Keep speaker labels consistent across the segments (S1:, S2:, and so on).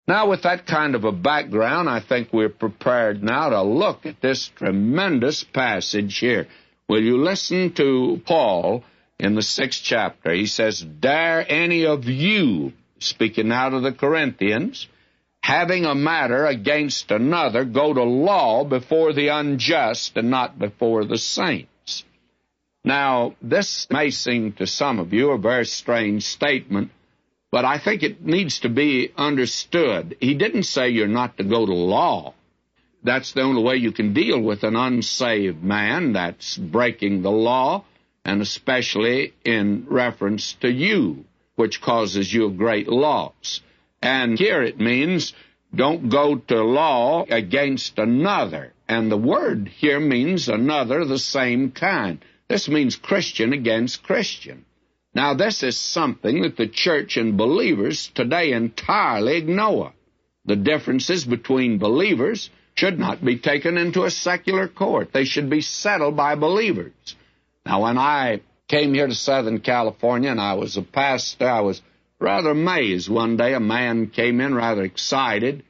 S1: Now, with that kind of a background, I think we're prepared now to look at this tremendous passage here. Will you listen to Paul in the 6th chapter? He says, "Dare any of you," speaking now to the Corinthians, "having a matter against another, go to law before the unjust and not before the saints." Now, this may seem to some of you a very strange statement, but I think it needs to be understood. He didn't say you're not to go to law. That's the only way you can deal with an unsaved man that's breaking the law, and especially in reference to you, which causes you a great loss. And here it means don't go to law against another. And the word here means another, the same kind. This means Christian against Christian. Now, this is something that the church and believers today entirely ignore. The differences between believers should not be taken into a secular court. They should be settled by believers. Now, when I came here to Southern California and I was a pastor, I was rather amazed. One day a man came in rather excited,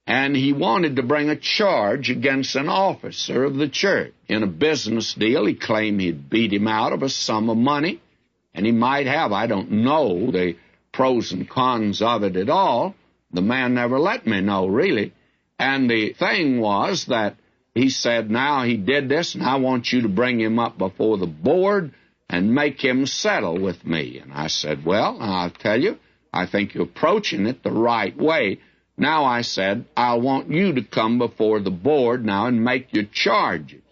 S1: and he wanted to bring a charge against an officer of the church. In a business deal, he claimed he'd beat him out of a sum of money, and he might have. I don't know the pros and cons of it at all. The man never let me know, really. And the thing was that he said, now he did this, and I want you to bring him up before the board and make him settle with me. And I said, well, I'll tell you, I think you're approaching it the right way. Now, I said, I want you to come before the board now and make your charges.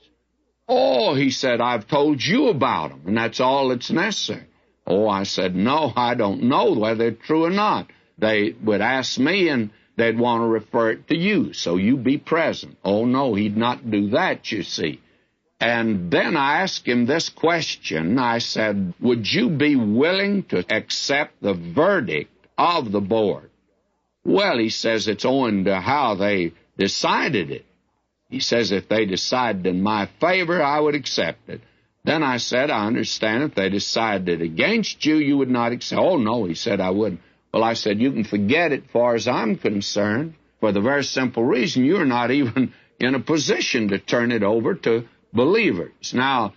S1: Oh, he said, I've told you about them, and that's all that's necessary. Oh, I said, no, I don't know whether they're true or not. They would ask me, and they'd want to refer it to you, so you be present. Oh, no, he'd not do that, you see. And then I asked him this question. I said, would you be willing to accept the verdict of the board? Well, he says, it's owing to how they decided it. He says, if they decided in my favor, I would accept it. Then I said, I understand if they decided against you, you would not accept. Oh, no, he said, I wouldn't. Well, I said, you can forget it as far as I'm concerned, for the very simple reason you're not even in a position to turn it over to believers. Now,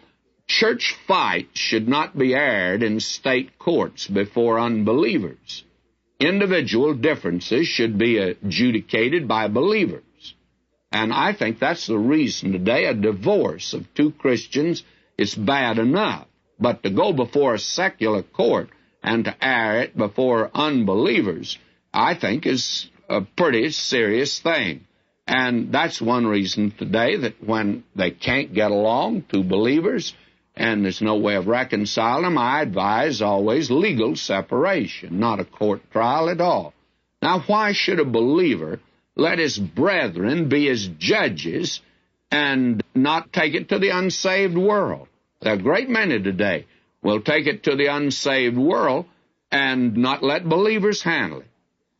S1: church fights should not be aired in state courts before unbelievers. Individual differences should be adjudicated by believers. And I think that's the reason today a divorce of two Christians is bad enough. But to go before a secular court and to air it before unbelievers, I think is a pretty serious thing. And that's one reason today that when they can't get along, two believers, and there's no way of reconciling them, I advise always legal separation, not a court trial at all. Now, why should a believer let his brethren be his judges and not take it to the unsaved world? There are a great many today will take it to the unsaved world and not let believers handle it.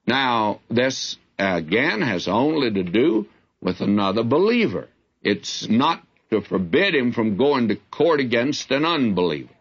S1: Now, this, again, has only to do with another believer. It's not to forbid him from going to court against an unbeliever.